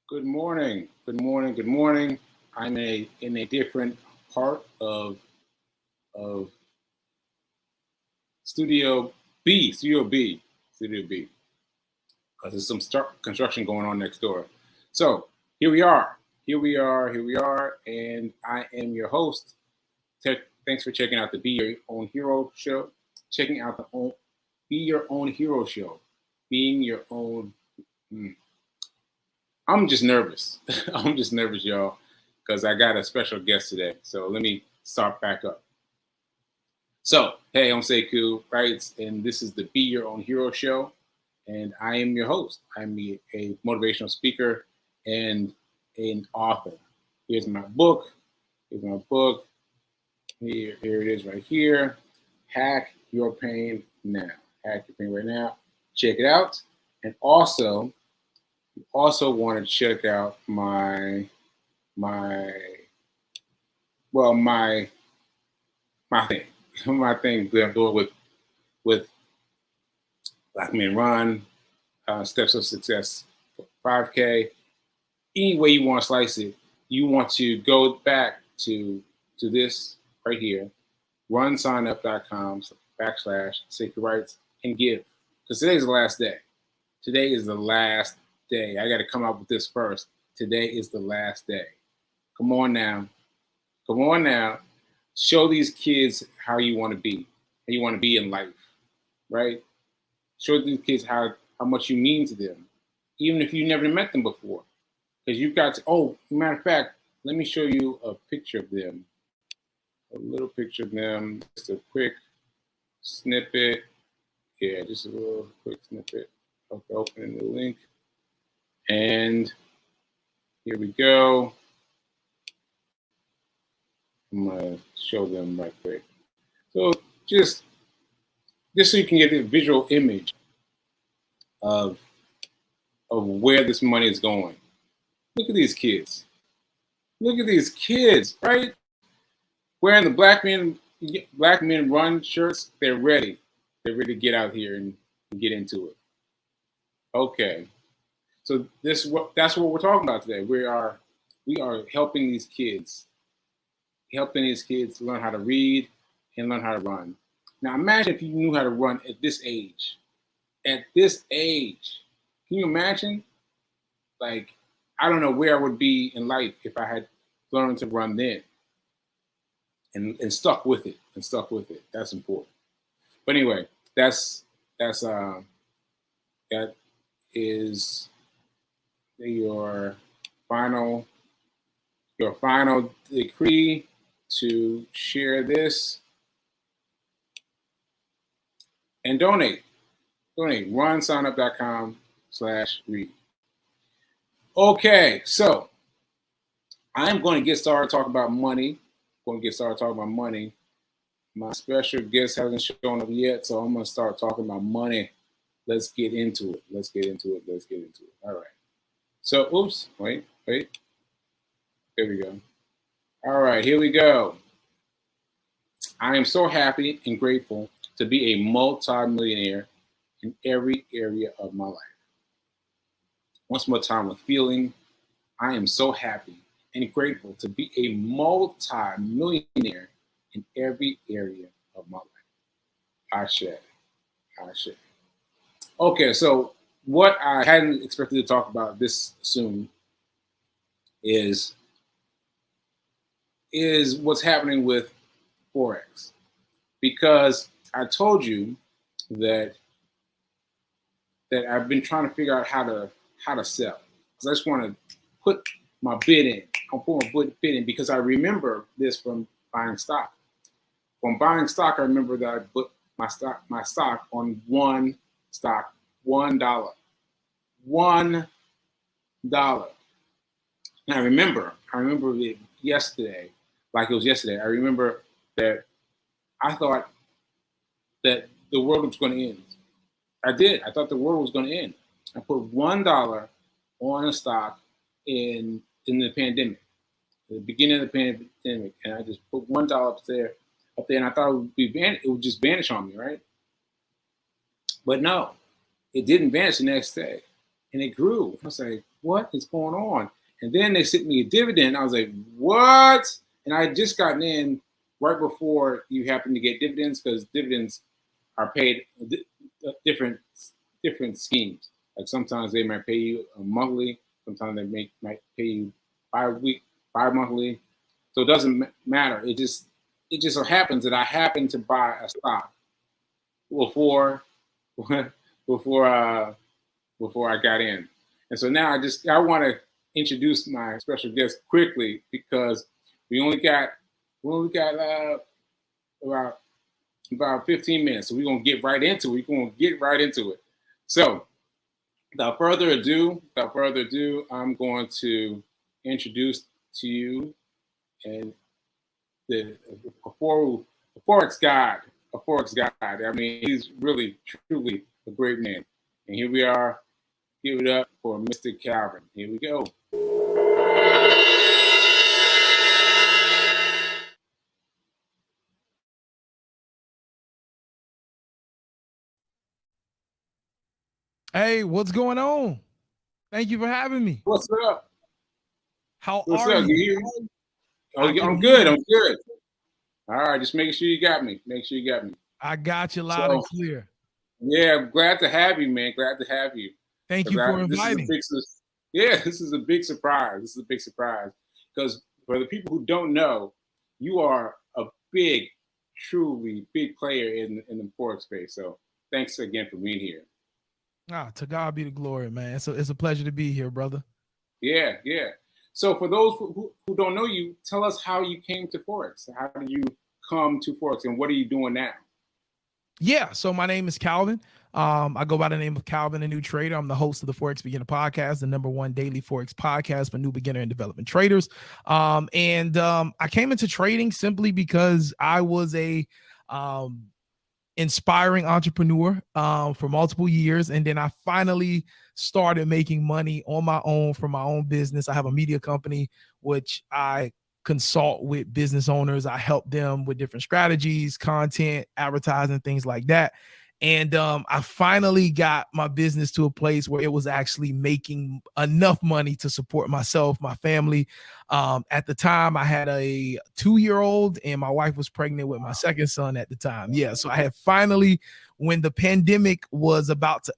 Good morning. Good morning. Good morning. I'm in a different part of Studio B, Studio B, Studio B, because there's some construction going on next door. So here we are. Here we are. Here we are. And I am your host. Thanks for checking out the Be Your Own Hero show. Checking out the Be Your Own Hero show. Being your own. I'm just nervous. I'm just nervous, y'all, because I got a special guest today. So let me start back up. So, hey, I'm Sekou, right? And this is the Be Your Own Hero show. And I am your host. I'm a motivational speaker and an author. Here's my book. Here's my book. Here it is right here. Hack Your Pain Now. Hack Your Pain Right Now. Check it out. And also want to check out my thing my thing that I'm doing with Black Men Run, Steps of Success 5K. Any way you want to slice it, you want to go back to this right here, runsignup.com/sacred rights and give, because today's the last day. Today is the last day. I got to come up with this first. Today is the last day. Come on now. Come on now. Show these kids how you want to be. How you want to be in life, right? Show these kids how much you mean to them, even if you never met them before. Because you've got to, matter of fact, let me show you a picture of them. A little picture of them. Just a quick snippet. Yeah, just a little quick snippet. Okay, opening the link. And here we go. I'm gonna show them right quick. So just so you can get a visual image of where this money is going. Look at these kids. Look at these kids, right? Wearing the Black Men Run shirts. They're ready. They're ready to get out here and get into it. Okay. So that's what we're talking about today. We are helping these kids learn how to read and learn how to run. Now imagine if you knew how to run at this age. At this age, can you imagine? Like, I don't know where I would be in life if I had learned to run then and stuck with it. That's important. But anyway, that is your final decree to share this and donate. runsignup.com/read. Okay, so I'm going to get started talking about money. My special guest hasn't shown up yet, so I'm going to start talking about money. Let's get into it. All right. So, wait. There we go. All right, here we go. I am so happy and grateful to be a multi-millionaire in every area of my life. Once more time with feeling, I am so happy and grateful to be a multi-millionaire in every area of my life. Ashe. Okay, so what I hadn't expected to talk about this soon is what's happening with Forex. Because I told you that I've been trying to figure out how to sell. Because I just want to put my bid in. I'll put my bid in because I remember this from buying stock. From buying stock, I remember that I put my stock on one stock, $1. $1. And I remember it yesterday, like it was yesterday. I remember that I thought that the world was going to end. I did. I thought the world was going to end. I put $1 on a stock in the pandemic, the beginning of the pandemic, and I just put $1 up there, and I thought it would just vanish on me, right? But no, it didn't vanish the next day, and it grew. I was like, what is going on? And then they sent me a dividend. I was like, what? And I had just gotten in right before you happen to get dividends, because dividends are paid different schemes. Like sometimes they might pay you monthly, sometimes they might pay you bi-monthly. So it doesn't matter. It just so happens that I happened to buy a stock before before I got in. And so now I want to introduce my special guest quickly, because we only got about 15 minutes. So we're gonna get right into it. So without further ado, I'm going to introduce to you and the Forex God. I mean, he's really, truly a great man. And here we are. Give it up for Mr. Calvin. Here we go. Hey, what's going on? Thank you for having me. What's up? What's up? You hear me? Oh, I'm good. good. I'm good. All right, just making sure you got me. I got you loud and clear. Yeah, I'm glad to have you, man. Glad to have you. Thank you for inviting. This is a big surprise. Because for the people who don't know, you are a truly big player in the Forex space. So thanks again for being here. To God be the glory, man. So it's a pleasure to be here, brother. Yeah. So for those who don't know you, tell us how you came to Forex. How did you come to Forex, and what are you doing now? Yeah, so my name is Calvin. I go by the name of Calvin, a new trader. I'm the host of the Forex Beginner Podcast, the #1 daily Forex podcast for new beginner and development traders. I came into trading simply because I was a inspiring entrepreneur for multiple years, and then I finally started making money on my own from my own business. I have a media company which I consult with business owners. I help them with different strategies, content, advertising, things like that. And I finally got my business to a place where it was actually making enough money to support myself, my family. At the time, I had a 2-year-old, and my wife was pregnant with my second son at the time. Yeah, so I had finally, when the pandemic was about to,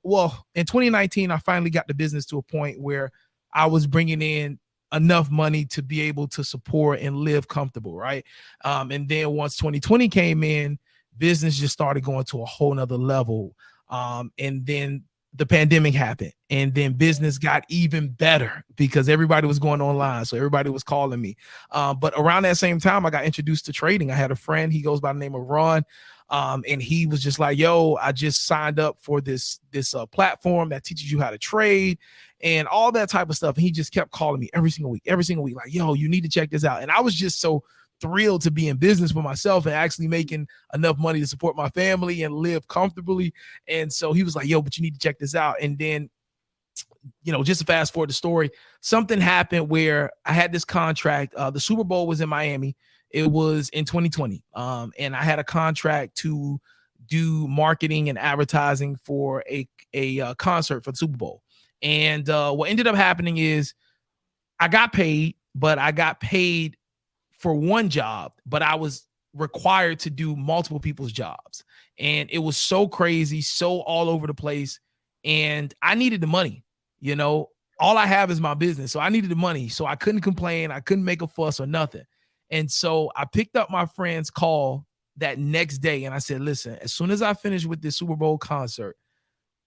in 2019, I finally got the business to a point where I was bringing in enough money to be able to support and live comfortable, right? And then once 2020 came in, business just started going to a whole nother level. And then the pandemic happened, and then business got even better because everybody was going online. So everybody was calling me. But around that same time, I got introduced to trading. I had a friend, he goes by the name of Ron. And he was just like, yo, I just signed up for this platform that teaches you how to trade and all that type of stuff. And he just kept calling me every single week, like, yo, you need to check this out. And I was just so thrilled to be in business for myself and actually making enough money to support my family and live comfortably. And so he was like, yo, but you need to check this out. And then, just to fast forward the story, something happened where I had this contract. The Super Bowl was in Miami. It was in 2020. And I had a contract to do marketing and advertising for a concert for the Super Bowl. And what ended up happening is I got paid, but I got paid for one job, but I was required to do multiple people's jobs. And it was so crazy, so all over the place. And I needed the money. All I have is my business. So I needed the money. So I couldn't complain. I couldn't make a fuss or nothing. And so I picked up my friend's call that next day. And I said, listen, as soon as I finish with this Super Bowl concert,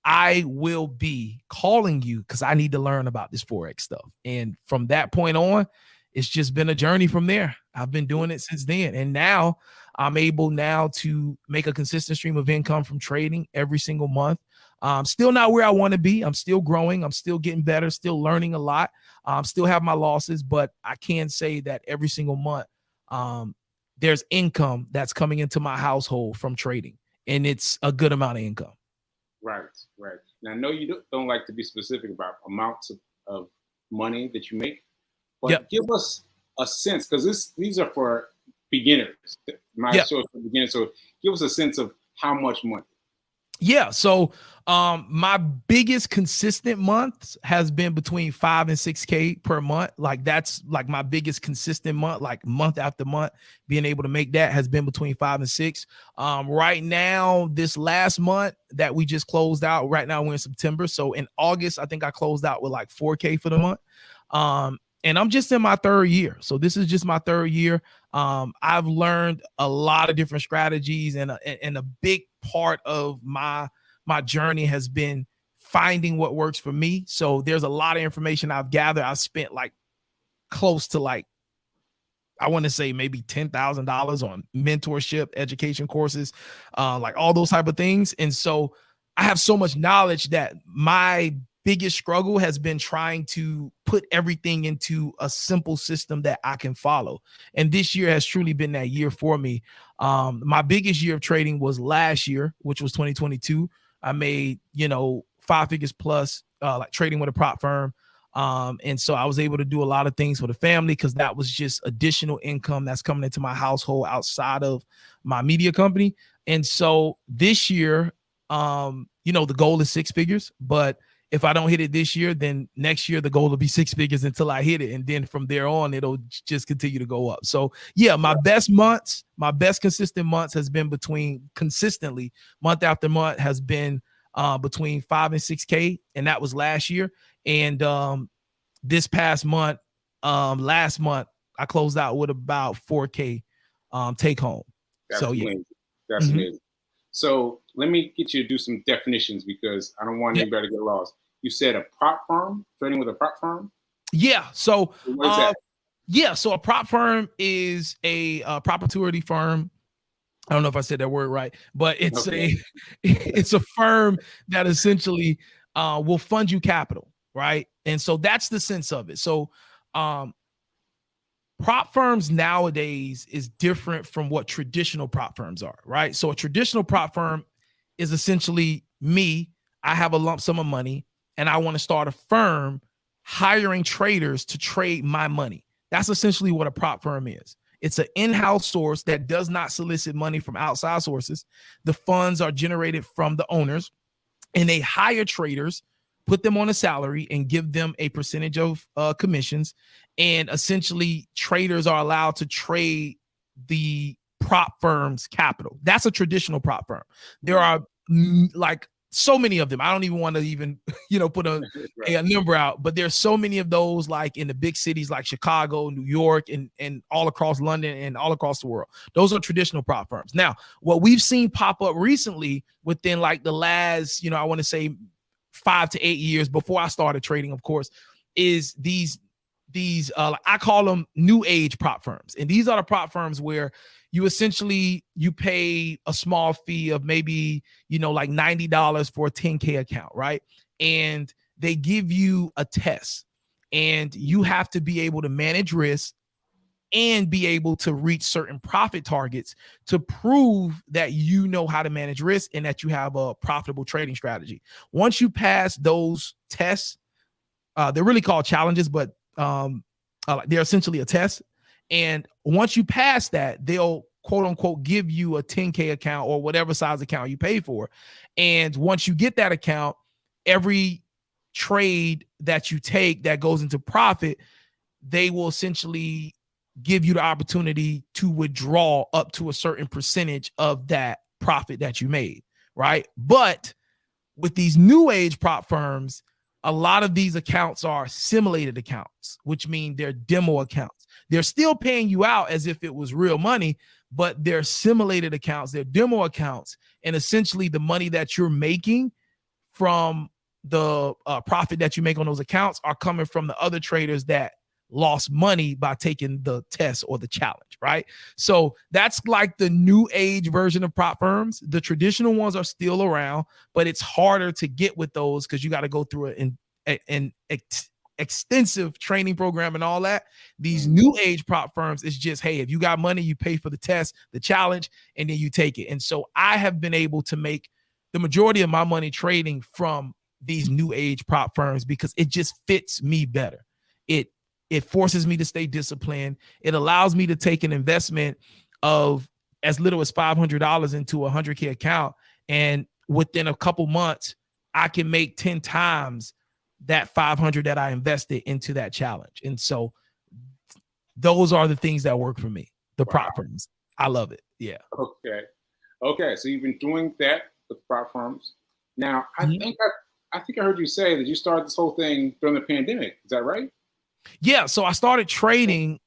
I will be calling you because I need to learn about this Forex stuff. And from that point on, it's just been a journey from there. I've been doing it since then. And now I'm able to make a consistent stream of income from trading every single month. Still not where I want to be. I'm still growing. I'm still getting better, still learning a lot. Still have my losses, but I can say that every single month, there's income that's coming into my household from trading, and it's a good amount of income. Right. Now, I know you don't like to be specific about amounts of money that you make, but give us a sense, because these are for beginners. My show is for beginners, so give us a sense of how much money. Yeah. So my biggest consistent months has been between 5 and 6K per month. Like that's like my biggest consistent month, like month after month, being able to make that has been between 5 and 6. Right now, this last month that we just closed out, right now we're in September. So in August, I think I closed out with like 4K for the month. And I'm just in my third year. So this is just my third year. I've learned a lot of different strategies, and a big part of my journey has been finding what works for me. So there's a lot of information I've gathered. I've spent like close to like, I want to say maybe $10,000 on mentorship, education courses, like all those type of things. And so I have so much knowledge that my biggest struggle has been trying to put everything into a simple system that I can follow. And this year has truly been that year for me. My biggest year of trading was last year, which was 2022. I made, 5 figures plus, like trading with a prop firm. And so I was able to do a lot of things for the family because that was just additional income that's coming into my household outside of my media company. And so this year, the goal is 6 figures, but if I don't hit it this year, then next year the goal will be 6 figures until I hit it. And then from there on, it'll just continue to go up. So yeah, my best consistent months has been consistently month after month has been between 5 and 6K. And that was last year. And this past month, last month, I closed out with about 4K take home. That's amazing. That's amazing. So let me get you to do some definitions because I don't want anybody to get lost. You said a prop firm, trading with a prop firm? Yeah. So what is that? Yeah. So a prop firm is a proprietary firm. I don't know if I said that word right, but it's it's a firm that essentially will fund you capital, right? And so that's the sense of it. So prop firms nowadays is different from what traditional prop firms are, right? So a traditional prop firm is essentially me. I have a lump sum of money and I want to start a firm hiring traders to trade my money. That's essentially what a prop firm is. It's an in-house source that does not solicit money from outside sources. The funds are generated from the owners, and they hire traders, put them on a salary, and give them a percentage of commissions. And essentially, traders are allowed to trade the prop firm's capital. That's a traditional prop firm. There are like so many of them. I don't even want to even, put a number out, but there's so many of those like in the big cities like Chicago, New York, and all across London and all across the world. Those are traditional prop firms. Now, what we've seen pop up recently within like the last, I want to say 5 to 8 years before I started trading, of course, is these I call them new age prop firms. And these are the prop firms where you pay a small fee of maybe, like $90 for a 10K account, right? And they give you a test and you have to be able to manage risk and be able to reach certain profit targets to prove that you know how to manage risk and that you have a profitable trading strategy. Once you pass those tests, they're really called challenges, but they're essentially a test. And once you pass that, they'll quote unquote give you a 10K account or whatever size account you pay for. And once you get that account, every trade that you take that goes into profit, they will essentially give you the opportunity to withdraw up to a certain percentage of that profit that you made, right? But with these new age prop firms, a lot of these accounts are simulated accounts, which mean they're demo accounts. They're still paying you out as if it was real money, but they're simulated accounts, they're demo accounts. And essentially the money that you're making from the profit that you make on those accounts are coming from the other traders that lost money by taking the test or the challenge, right? So that's like the new age version of prop firms. The traditional ones are still around, but it's harder to get with those because you got to go through an extensive training program and all that. These new age prop firms, it's just, hey, if you got money, you pay for the test, the challenge, and then you take it. And so I have been able to make the majority of my money trading from these new age prop firms because it just fits me better. It forces me to stay disciplined. It allows me to take an investment of as little as $500 into a 100K account. And within a couple months, I can make 10 times that 500 that I invested into that challenge. And so those are the things that work for me. The prop firms. I love it. Yeah. Okay. So you've been doing that with prop firms. Now, I think I heard you say that you started this whole thing during the pandemic. Is that right? Yeah. So I started trading.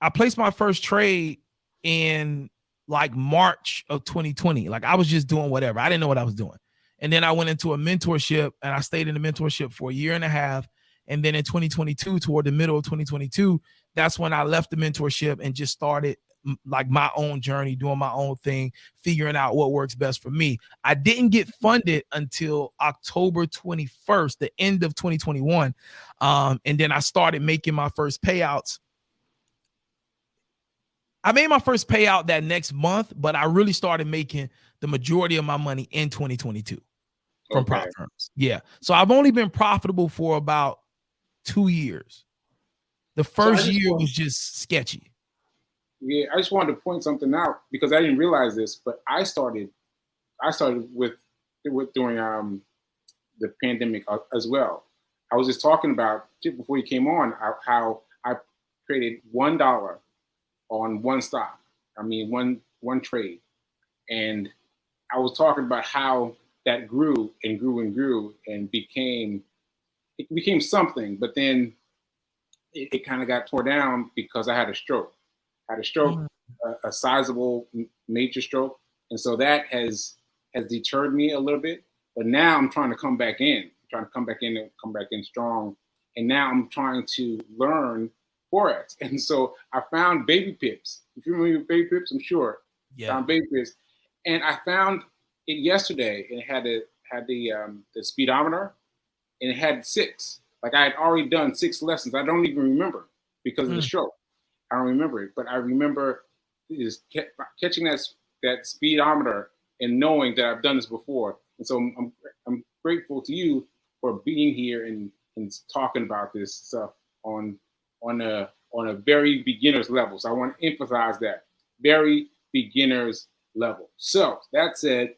I placed my first trade in like March of 2020. Like I was just doing whatever. I didn't know what I was doing. And then I went into a mentorship and I stayed in the mentorship for a year and a half. And then in 2022, toward the middle of 2022, that's when I left the mentorship and just started like my own journey, doing my own thing, figuring out what works best for me. I didn't get funded until October 21st, the end of 2021. And then I started making my first payouts. I made my first payout that next month, but I really started making the majority of my money in 2022 from prop firms. Yeah. So I've only been profitable for about 2 years. The first year was just sketchy. Yeah, I just wanted to point something out because I didn't realize this, but I started with during the pandemic as well. I was just talking about before you came on how I created $1 on one stock. I mean one trade, and I was talking about how that grew and grew and grew and became something, but then it kind of got tore down because I had a stroke. A sizable major stroke, and so that has deterred me a little bit. But now I'm trying to come back in, and come back in strong. And now I'm trying to learn Forex. And so I found baby pips. If you remember baby pips, I'm sure. Yeah. Found baby pips, and I found it yesterday, and it had the speedometer, and it had 6. Like I had already done 6 lessons. I don't even remember because of the stroke. I don't remember it, but I remember just catching that speedometer and knowing that I've done this before. And so I'm grateful to you for being here and talking about this stuff on a very beginner's level. So I want to emphasize that very beginner's level. So that said,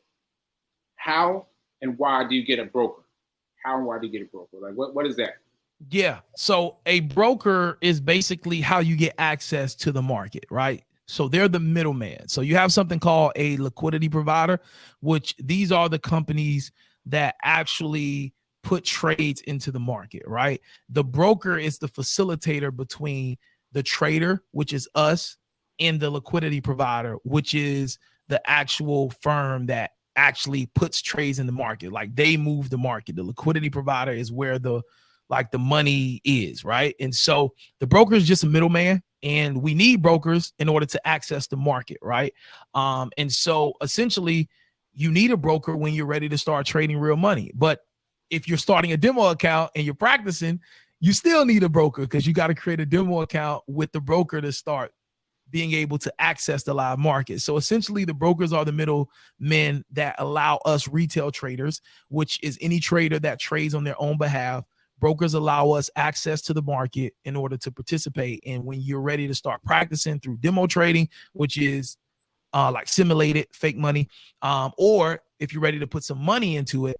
how and why do you get a broker? How and why do you get a broker? Like what is that? Yeah. So a broker is basically how you get access to the market, right? So they're the middleman. So you have something called a liquidity provider, which these are the companies that actually put trades into the market, right? The broker is the facilitator between the trader, which is us, and the liquidity provider, which is the actual firm that actually puts trades in the market. Like they move the market. The liquidity provider is where the money is, right? And so the broker is just a middleman, and we need brokers in order to access the market, right? And so essentially you need a broker when you're ready to start trading real money. But if you're starting a demo account and you're practicing, you still need a broker because you got to create a demo account with the broker to start being able to access the live market. So essentially the brokers are the middlemen that allow us retail traders, which is any trader that trades on their own behalf. Brokers allow us access to the market in order to participate. And when you're ready to start practicing through demo trading, which is like simulated fake money, or if you're ready to put some money into it,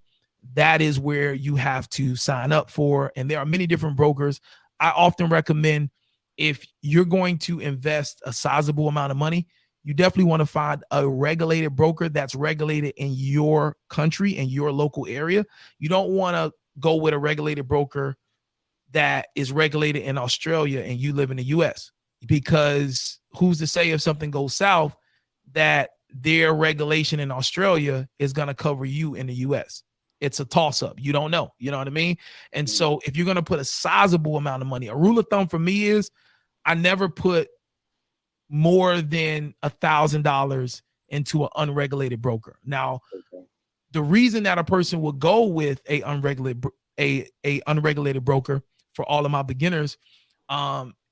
that is where you have to sign up for. And there are many different brokers. I often recommend, if you're going to invest a sizable amount of money, you definitely want to find a regulated broker that's regulated in your country and your local area. You don't want to go with a regulated broker that is regulated in Australia and you live in the US, because who's to say if something goes south that their regulation in Australia is going to cover you in the US. It's a toss up. You don't know. You know what I mean? And so if you're going to put a sizable amount of money, a rule of thumb for me is I never put more than $1,000 into an unregulated broker. Now, the reason that a person would go with a unregulated broker for all of my beginners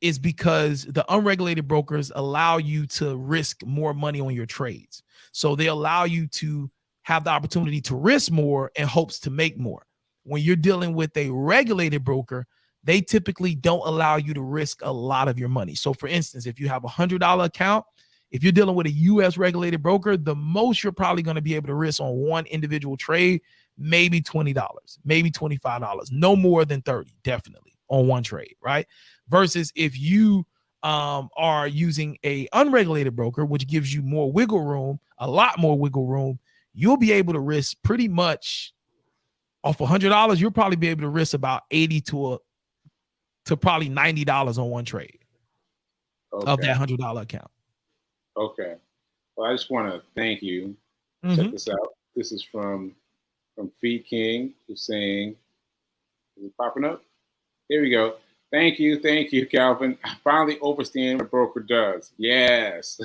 is because the unregulated brokers allow you to risk more money on your trades. So they allow you to have the opportunity to risk more in hopes to make more. When you're dealing with a regulated broker, they typically don't allow you to risk a lot of your money. So for instance, if you have $100 account If you're dealing with a US regulated broker, the most you're probably going to be able to risk on one individual trade, maybe $20, maybe $25, no more than 30, definitely on one trade, right? Versus if you are using a unregulated broker, which gives you more wiggle room, a lot more wiggle room, you'll be able to risk pretty much off $100. You'll probably be able to risk about 80 to probably $90 on one trade of that $100 account. Okay. Well, I just want to thank you. Check this out. This is from Fee King, who's saying, is it popping up? There we go. Thank you, Calvin. I finally understand what a broker does. Yes.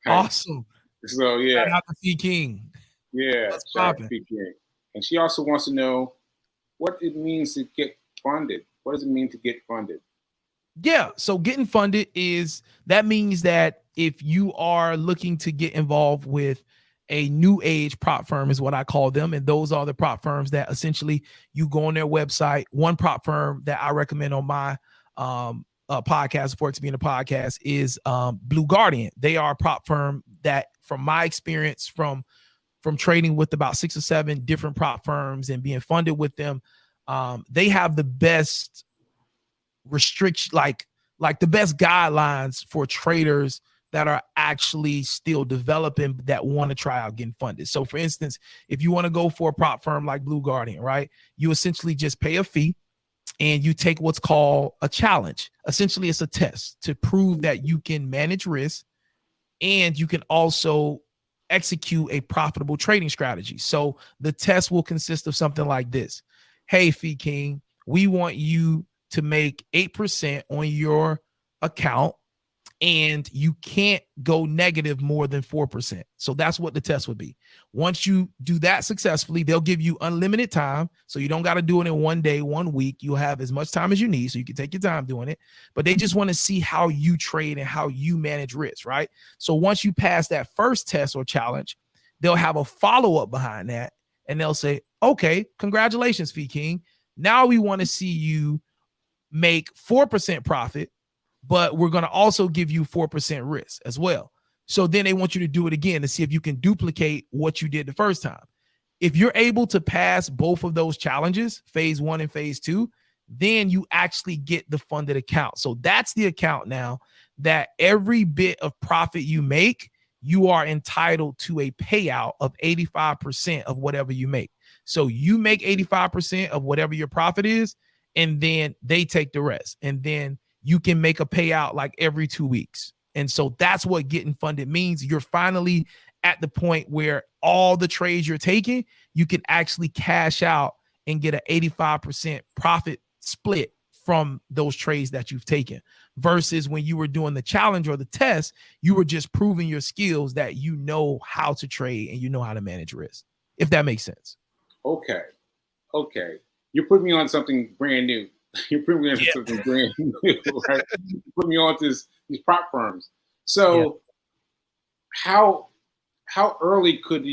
Awesome. So yeah. Shout out to Fee King. Yeah, shout out to Fee King. And she also wants to know what it means to get funded. What does it mean to get funded? Yeah, so getting funded that means that if you are looking to get involved with a new age prop firm is what I call them. And those are the prop firms that essentially you go on their website. One prop firm that I recommend on my podcast, for it to be in a podcast, is Blue Guardian. They are a prop firm that, from my experience, from trading with about 6 or 7 different prop firms and being funded with them, they have the best restriction, like the best guidelines for traders that are actually still developing, that want to try out getting funded. So for instance, if you want to go for a prop firm like Blue Guardian, right, you essentially just pay a fee and you take what's called a challenge. Essentially, it's a test to prove that you can manage risk and you can also execute a profitable trading strategy. So the test will consist of something like this. Hey, Fee King, we want you to make 8% on your account, and you can't go negative more than 4%. So that's what the test would be. Once you do that successfully, they'll give you unlimited time. So you don't got to do it in one day, 1 week. You'll have as much time as you need, so you can take your time doing it. But they just want to see how you trade and how you manage risk, right? So once you pass that first test or challenge, they'll have a follow-up behind that, and they'll say, okay, congratulations, Fee King. Now we want to see you make 4% profit, but we're going to also give you 4% risk as well. So then they want you to do it again to see if you can duplicate what you did the first time. If you're able to pass both of those challenges, phase 1 and phase 2, then you actually get the funded account. So that's the account now that every bit of profit you make, you are entitled to a payout of 85% of whatever you make. So you make 85% of whatever your profit is, and then they take the rest. And then you can make a payout like every 2 weeks. And so that's what getting funded means. You're finally at the point where all the trades you're taking, you can actually cash out and get an 85% profit split from those trades that you've taken, versus when you were doing the challenge or the test, you were just proving your skills that you know how to trade and you know how to manage risk, if that makes sense. Okay. You put me on something brand new. You put me on something brand new, right? You put me on these prop firms. So how early could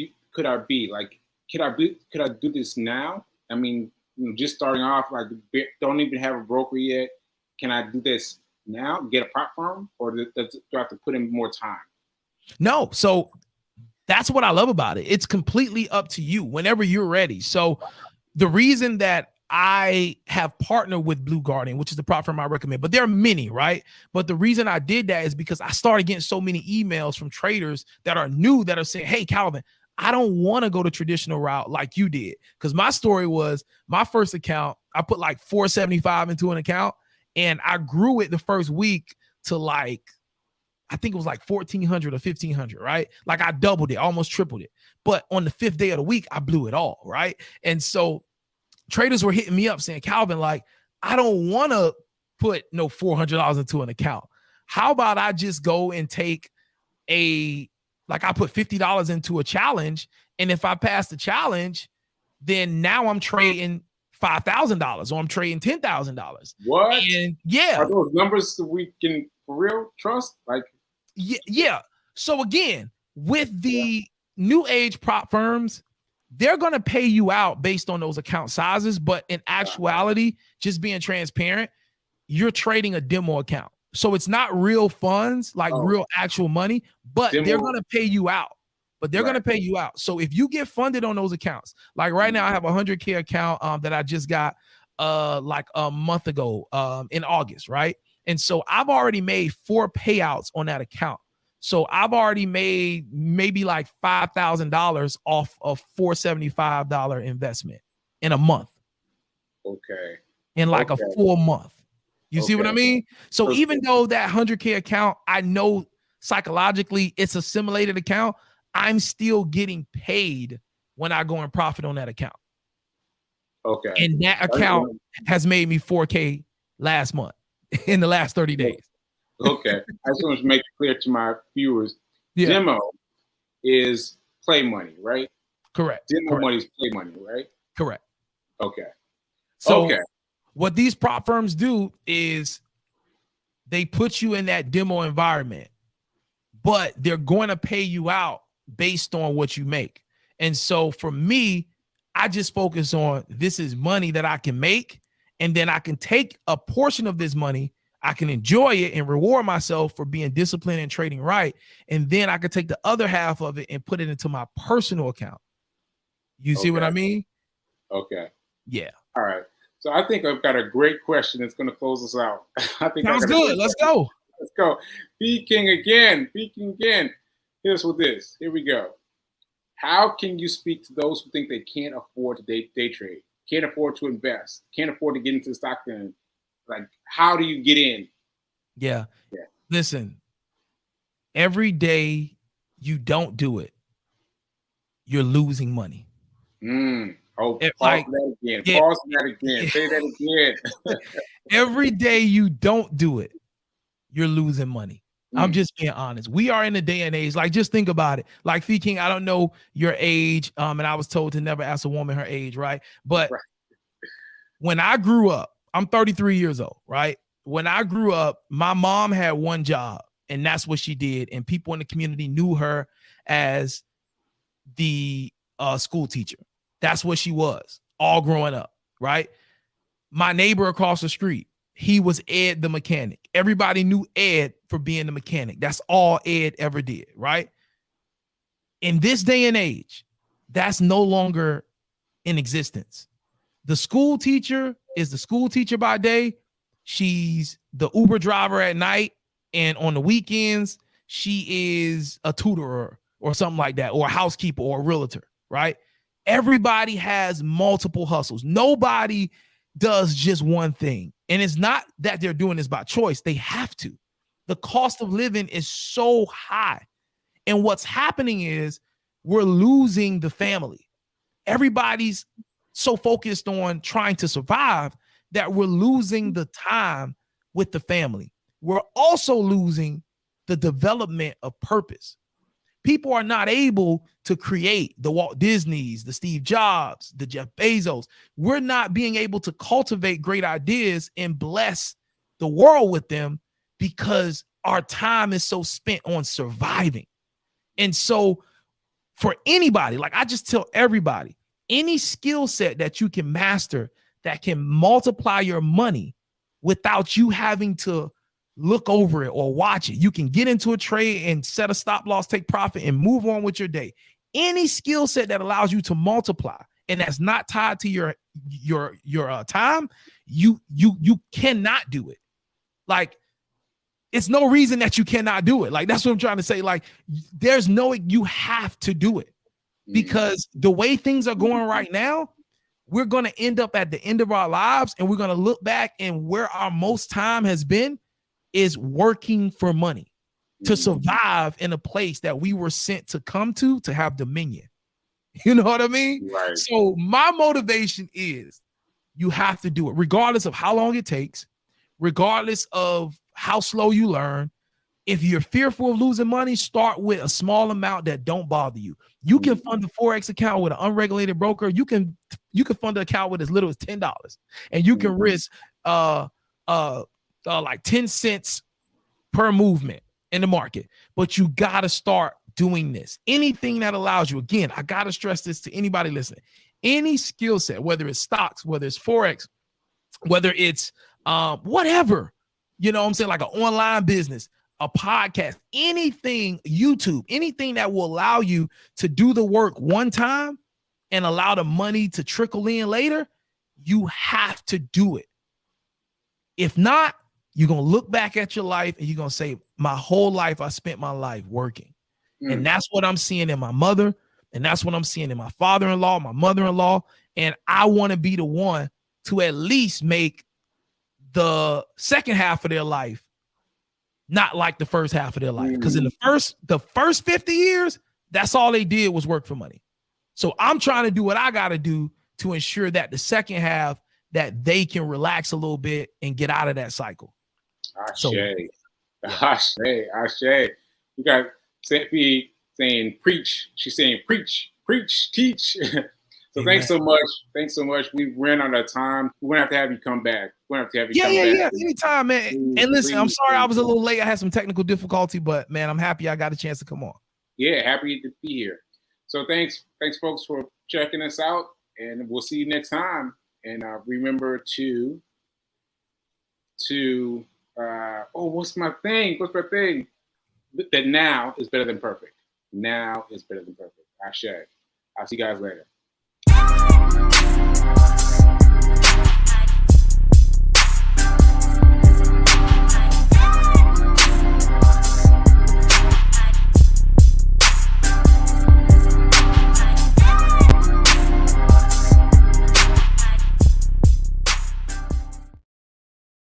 I be? Like, could I do this now? I mean, just starting off, like, don't even have a broker yet. Can I do this now, get a prop firm, or do I have to put in more time? No. So that's what I love about it. It's completely up to you whenever you're ready. So the reason that I have partnered with Blue Guardian, which is the prop firm I recommend, but there are many, right? But the reason I did that is because I started getting so many emails from traders that are new that are saying, hey, Calvin, I don't want to go the traditional route like you did. Because my story was, my first account, I put like $475 into an account, and I grew it the first week to like, I think it was like 1,400 or 1,500, right? Like I doubled it, almost tripled it. But on the 5th day of the week, I blew it all, right? And so traders were hitting me up saying, Calvin, like, I don't want to put no $400 into an account. How about I just go and take I put $50 into a challenge, and if I pass the challenge, then now I'm trading $5,000 or I'm trading $10,000. What? And yeah, are those numbers that we can for real trust? Like, yeah. So again, with the new age prop firms, they're going to pay you out based on those account sizes. But in actuality, just being transparent, you're trading a demo account. So it's not real funds, like real actual money, but they're going to pay you out. So if you get funded on those accounts, like right now I have a 100K account that I just got like a month ago in August, right? And so I've already made 4 payouts on that account. So I've already made maybe like $5,000 off a $475 investment in a month. Okay. In like a full month. You see what I mean? So even though that 100K account, I know psychologically it's a simulated account, I'm still getting paid when I go and profit on that account. Okay. And that account has made me 4K last month in the last 30 days. Okay. I just want to make it clear to my viewers. Demo is play money, right? Correct. Demo money is play money, right? Correct. Okay. So what these prop firms do is they put you in that demo environment, but they're going to pay you out based on what you make. And so for me, I just focus on this is money that I can make, and then I can take a portion of this money, I can enjoy it and reward myself for being disciplined and trading right, and then I can take the other half of it and put it into my personal account. You see what I mean? Okay. Yeah. All right. So I think I've got a great question that's going to close us out. I think sounds good. Let's go. Let's go. King again. Here's with this. Here we go. How can you speak to those who think they can't afford to day trade, can't afford to invest, can't afford to get into the stock market? Like, how do you get in? Yeah. Listen, every day you don't do it, you're losing money. Pause that again. Pause that again. Say that again. Every day you don't do it, you're losing money. I'm just being honest. We are in a day and age, like, just think about it. Like, Fee King, I don't know your age, and I was told to never ask a woman her age, right? But when I grew up, I'm 33 years old, right? When I grew up, my mom had one job, and that's what she did. And people in the community knew her as the school teacher. That's what she was all growing up, right? My neighbor across the street, he was Ed the mechanic. Everybody knew Ed for being the mechanic. That's all Ed ever did, right? In this day and age, that's no longer in existence. The school teacher is the school teacher by day. She's the Uber driver at night. And on the weekends, she is a tutorer or something like that, or a housekeeper or a realtor, right? Everybody has multiple hustles. Nobody does just one thing. And it's not that they're doing this by choice. They have to. The cost of living is so high. And what's happening is we're losing the family. Everybody's so focused on trying to survive that we're losing the time with the family. We're also losing the development of purpose. People are not able to create the Walt Disneys, the Steve Jobs, the Jeff Bezos. We're not being able to cultivate great ideas and bless the world with them because our time is so spent on surviving. And so for anybody, like, I just tell everybody, any skill set that you can master that can multiply your money without you having to look over it or watch it. You can get into a trade and set a stop loss, take profit, and move on with your day. Any skill set that allows you to multiply and that's not tied to your time, you cannot do it. Like, it's no reason that you cannot do it. Like, that's what I'm trying to say. Like, there's no, you have to do it, because the way things are going right now, we're going to end up at the end of our lives and we're going to look back, and where our most time has been is working for money to survive in a place that we were sent to come to have dominion. You know what I mean? Right. So my motivation is you have to do it, regardless of how long it takes, regardless of how slow you learn. If you're fearful of losing money, start with a small amount that don't bother you. You can fund a Forex account with an unregulated broker. You can fund an account with as little as $10, and you can risk like 10 cents per movement in the market. But you got to start doing this. Anything that allows you, again, I got to stress this to anybody listening, any skill set, whether it's stocks, whether it's Forex, whether it's whatever, You know what I'm saying? Like an online business, a podcast, anything, YouTube, anything that will allow you to do the work one time and allow the money to trickle in later, you have to do it. If not, you're going to look back at your life and you're going to say, my whole life, I spent my life working. And that's what I'm seeing in my mother. And that's what I'm seeing in my father-in-law, my mother-in-law. And I want to be the one to at least make the second half of their life not like the first half of their life. Because in the first 50 years, that's all they did was work for money. So I'm trying to do what I got to do to ensure that the second half, that they can relax a little bit and get out of that cycle. Ashe. You got Sophie saying preach. She's saying preach, teach. So Amen. Thanks so much. We ran out of time. We're gonna have to have you come back. Yeah. Anytime, man. And listen, I'm sorry I was a little late. I had some technical difficulty, but man, I'm happy I got a chance to come on. Yeah, happy to be here. So thanks folks for checking us out, and we'll see you next time. And remember to what's my thing? That now is better than perfect. Now is better than perfect. Ashe. I'll see you guys later.